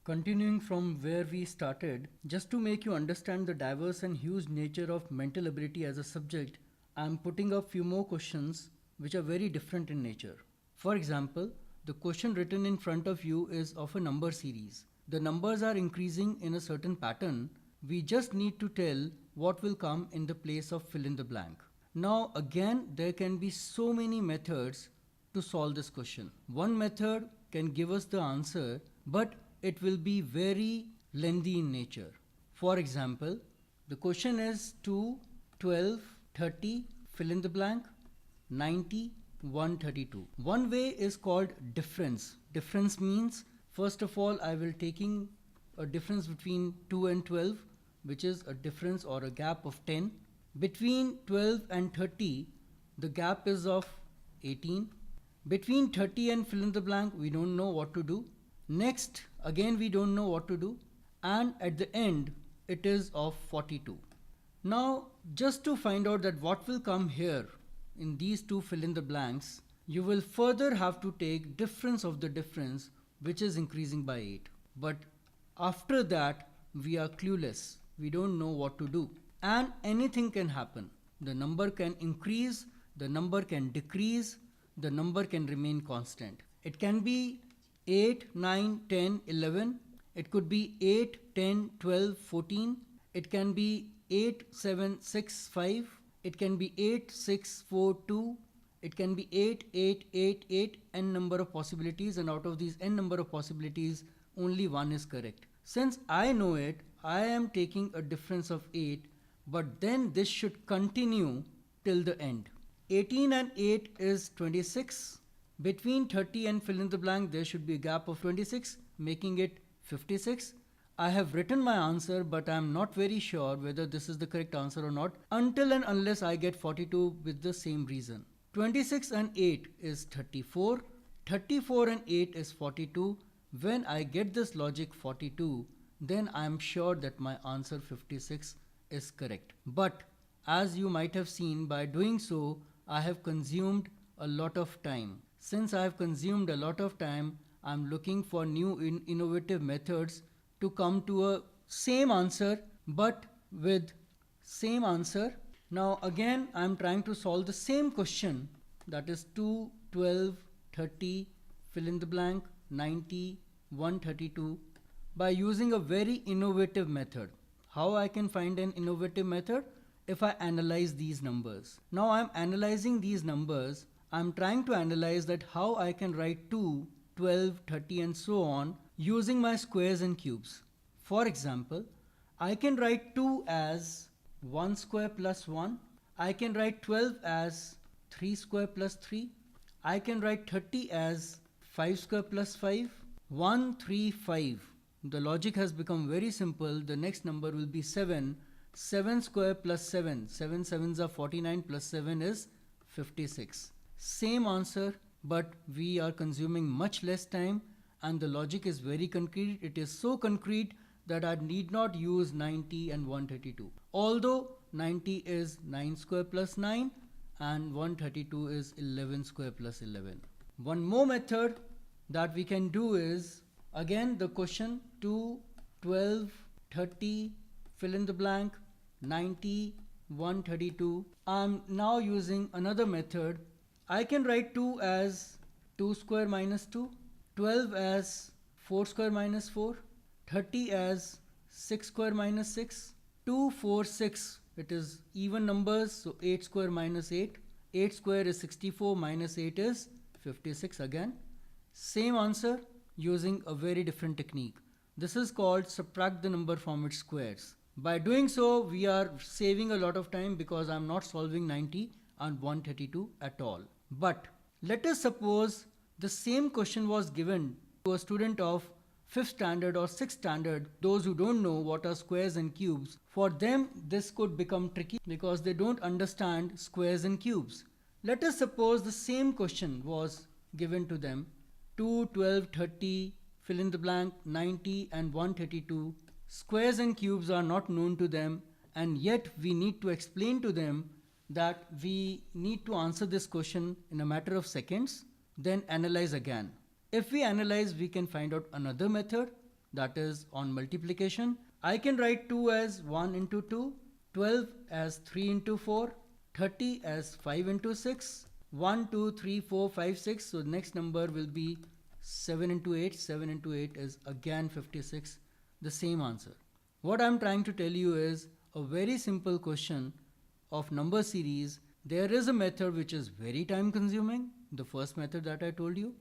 Continuing from where we started, just to make you understand the diverse and huge nature of mental ability as a subject, I am putting up few more questions which are very different in nature. For example, the question written in front of you is of a number series. The numbers are increasing in a certain pattern. We just need to tell what will come in the place of fill in the blank. Now again, there can be so many methods to solve this question. One method can give us the answer, but it will be very lengthy in nature. For example, the question is 2, 12, 30, fill in the blank, 90, 132. One way is called difference. Difference means, first of all, I will taking a difference between 2 and 12, which is a difference or a gap of 10. Between 12 and 30, the gap is of 18. Between 30 and fill in the blank, we don't know what to do. Next, again we don't know what to do. And at the end, it is of 42. Now, just to find out that what will come here in these two fill in the blanks, you will further have to take difference of the difference, which is increasing by 8. But after that, we are clueless. We don't know what to do. And anything can happen. The number can increase, the number can decrease, the number can remain constant. It can be 8, 9, 10, 11. It could be 8, 10, 12, 14. It can be 8, 7, 6, 5. It can be 8, 6, 4, 2. It can be 8, 8, 8, 8, n number of possibilities, and out of these n number of possibilities, only one is correct. Since I know it, I am taking a difference of 8, but then this should continue till the end. 18 and 8 is 26. Between 30 and fill in the blank, there should be a gap of 26, making it 56. I have written my answer, but I am not very sure whether this is the correct answer or not until and unless I get 42 with the same reason. 26 and 8 is 34. 34 and 8 is 42. When I get this logic 42, then I am sure that my answer 56 is correct. But as you might have seen, by doing so, I have consumed a lot of time. Since I have consumed a lot of time, I am looking for new innovative methods to come to a same answer, but with same answer. Now again, I am trying to solve the same question, that is 2, 12, 30, fill in the blank, 90, 132, by using a very innovative method. How I can find an innovative method? If I analyze these numbers. Now I am analyzing these numbers. I am trying to analyze that how I can write 2, 12, 30 and so on using my squares and cubes. For example, I can write 2 as 1 square plus 1. I can write 12 as 3 square plus 3. I can write 30 as 5 square plus 5. 1, 3, 5. The logic has become very simple. The next number will be 7. 7 square plus 7. 7 sevens are 49 plus 7 is 56. Same answer, but we are consuming much less time and the logic is very concrete. It is so concrete that I need not use 90 and 132. Although 90 is 9 square plus 9 and 132 is 11 square plus 11. One more method that we can do is, again the question 2, 12, 30, fill in the blank, 90, 132. I am now using another method. I can write 2 as 2 square minus 2, 12 as 4 square minus 4, 30 as 6 square minus 6, 2, 4, 6. It is even numbers, so 8 square minus 8. 8 square is 64 minus 8 is 56 again. Same answer using a very different technique. This is called subtract the number from its squares. By doing so, we are saving a lot of time because I am not solving 90 and 132 at all. But let us suppose the same question was given to a student of 5th standard or 6th standard, those who don't know what are squares and cubes. For them, this could become tricky because they don't understand squares and cubes. Let us suppose the same question was given to them, 2, 12, 30, fill in the blank, 90 and 132. Squares and cubes are not known to them, and yet we need to explain to them that we need to answer this question in a matter of seconds, then analyze again. If we analyze, we can find out another method. that is on multiplication. I can write 2 as 1 into 2, 12 as 3 into 4, 30 as 5 into 6, 1, 2, 3, 4, 5, 6. So the next number will be 7 into 8. 7 into 8 is again 56, the same answer. What I'm trying to tell you is a very simple question of number series. There is a method which is very time consuming, the first method that I told you,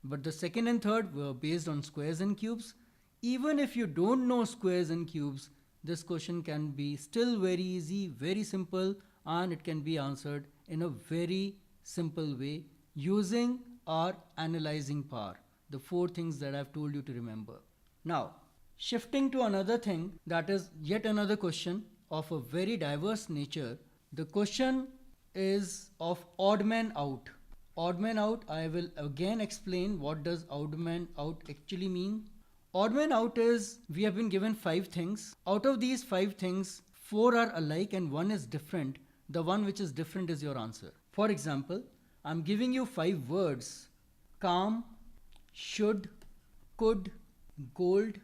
but the second and third were based on squares and cubes. Even if you don't know squares and cubes, this question can be still very easy, very simple, and it can be answered in a very simple way using our analyzing power, the 4 things that I've told you to remember. Now, shifting to another thing, that is yet another question of a very diverse nature. The question is of odd man out. Odd man out, I will again explain what does odd man out actually mean. Odd man out is, we have been given 5 things. Out of these 5 things, 4 are alike and 1 is different. The one which is different is your answer. For example, I'm giving you 5 words: calm, should, could, gold,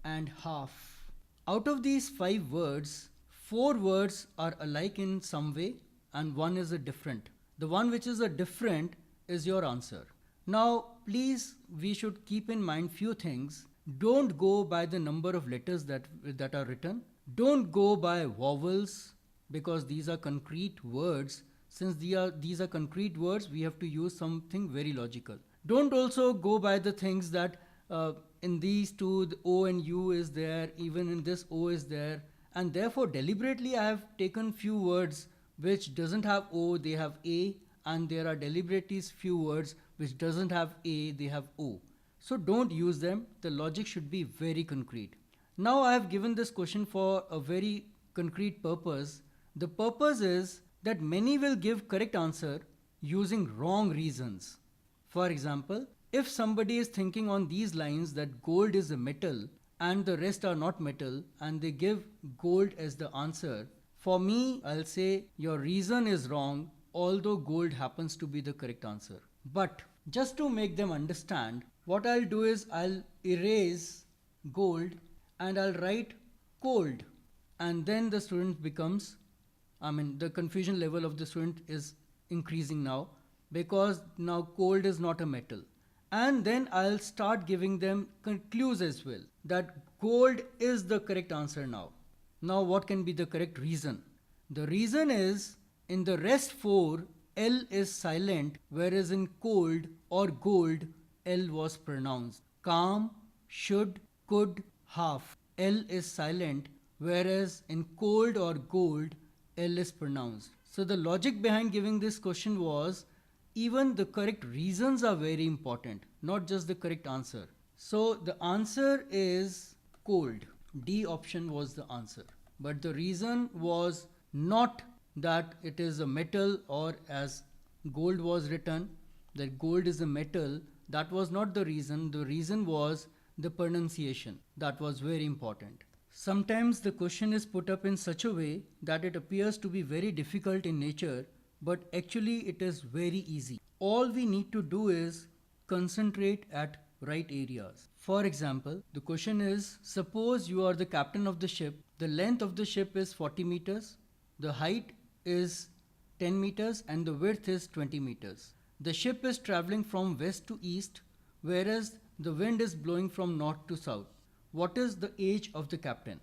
and half. Out of these 5 words, 4 words are alike in some way and 1 is a different. The one which is a different is your answer. Now, please, we should keep in mind few things. Don't go by the number of letters that are written. Don't go by vowels, because these are concrete words. Since these are concrete words, we have to use something very logical. Don't also go by the things that in these two, the O and U is there, even in this O is there, and therefore deliberately I have taken few words which doesn't have O, they have A, and there are deliberately few words which doesn't have A, they have O. So don't use them. The logic should be very concrete. Now I have given this question for a very concrete purpose. The purpose is that many will give correct answer using wrong reasons. For example, if somebody is thinking on these lines that gold is a metal and the rest are not metal, and they give gold as the answer, for me, I'll say your reason is wrong, although gold happens to be the correct answer. But just to make them understand, what I'll do is I'll erase gold and I'll write cold, and then the student becomes, the confusion level of the student is increasing now, because now cold is not a metal. And then I'll start giving them clues as well, that gold is the correct answer now. Now what can be the correct reason? The reason is, in the rest 4, L is silent, whereas in cold or gold, L was pronounced. Calm, should, could, half. L is silent, whereas in cold or gold, L is pronounced. So the logic behind giving this question was, even the correct reasons are very important, not just the correct answer. So the answer is cold. D option was the answer. But the reason was not that it is a metal, or as gold was written, that gold is a metal. That was not the reason. The reason was the pronunciation. That was very important. Sometimes the question is put up in such a way that it appears to be very difficult in nature, but actually it is very easy. All we need to do is concentrate at right areas. For example, the question is, suppose you are the captain of the ship. The length of the ship is 40 meters, the height is 10 meters, and the width is 20 meters. The ship is traveling from west to east, whereas the wind is blowing from north to south. What is the age of the captain?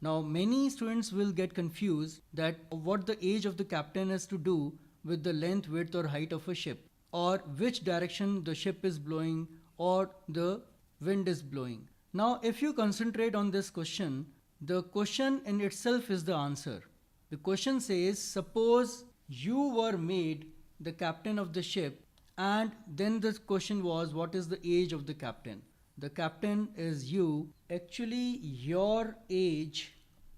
Now, many students will get confused that what the age of the captain has to do with the length, width, or height of a ship, or which direction the ship is blowing or the wind is blowing. Now, if you concentrate on this question, the question in itself is the answer. The question says, suppose you were made the captain of the ship, and then the question was, what is the age of the captain? The captain is you. Actually, your age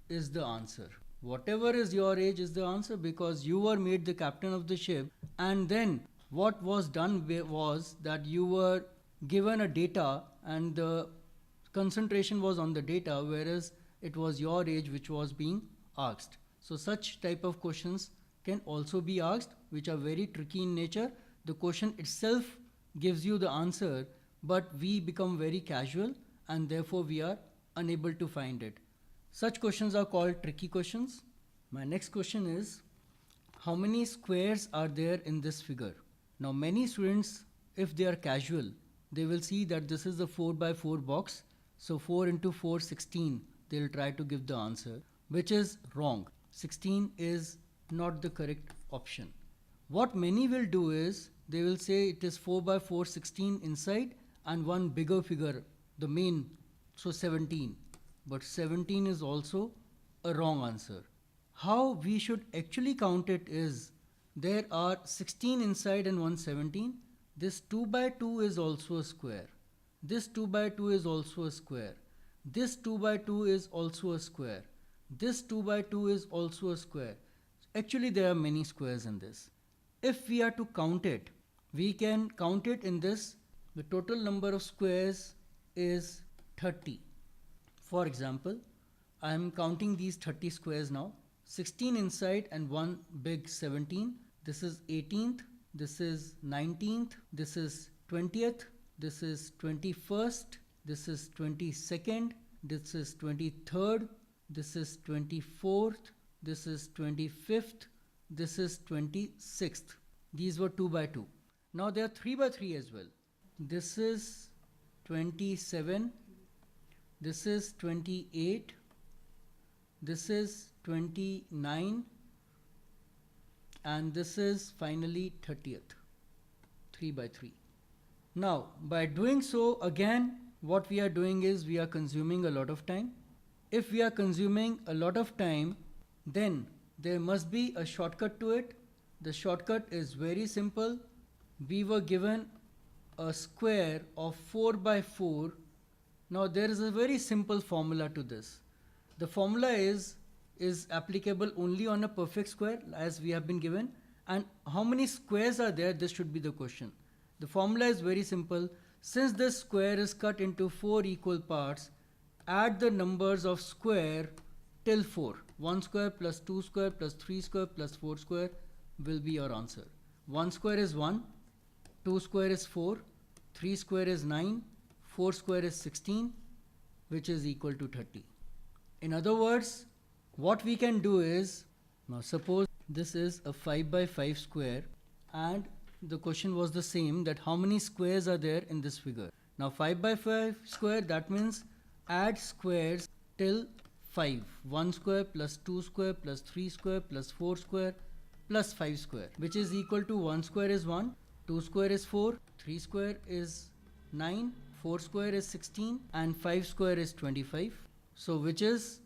is the answer. Whatever is your age is the answer, because you were made the captain of the ship, and then what was done was that you were given a data and the concentration was on the data, whereas it was your age which was being asked. So such type of questions can also be asked, which are very tricky in nature. The question itself gives you the answer, but we become very casual and therefore we are unable to find it. Such questions are called tricky questions. My next question is, how many squares are there in this figure? Now many students, if they are casual, they will see that this is a 4 by 4 box. So 4 into 4, 16. They'll try to give the answer, which is wrong. 16 is not the correct option. What many will do is, they will say it is 4 by 4, 16 inside and one bigger figure, the main, so 17. But 17 is also a wrong answer. How we should actually count it is, there are 16 inside and 117. This 2 by 2 is also a square. This 2 by 2 is also a square. This 2 by 2 is also a square. This 2 by 2 is also a square. Actually, there are many squares in this. If we are to count it, we can count it in this. The total number of squares is 30. For example, I am counting these 30 squares now. 16 inside and one big 17. This is 18th. This is 19th. This is 20th. This is 21st. This is 22nd. This is 23rd. This is 24th. This is 25th. This is 26th. These were 2 by 2. Now there are 3 by 3 as well. This is 27. This is 28. This is 29. And this is finally 30th. 3 by 3. Now, by doing so, again, what we are doing is we are consuming a lot of time. If we are consuming a lot of time, then there must be a shortcut to it. The shortcut is very simple. We were given a square of 4 by 4. Now there is a very simple formula to this. The formula is applicable only on a perfect square as we have been given. And how many squares are there? This should be the question. The formula is very simple. Since this square is cut into 4 equal parts, add the numbers of square till 4. 1 square plus 2 square plus 3 square plus 4 square will be your answer. 1 square is 1, 2 square is 4, 3 square is 9, 4 square is 16, which is equal to 30. In other words, what we can do is, now suppose this is a 5 by 5 square and the question was the same, that how many squares are there in this figure. Now 5 by 5 square, that means add squares till 5. 1 square plus 2 square plus 3 square plus 4 square plus 5 square, which is equal to 1 square is 1, 2 square is 4, 3 square is 9, 4 square is 16 and 5 square is 25. So which is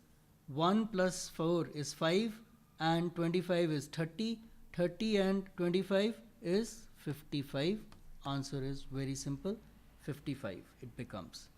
1 plus 4 is 5 and 25 is 30. 30 and 25 is 55. Answer is very simple, 55 it becomes.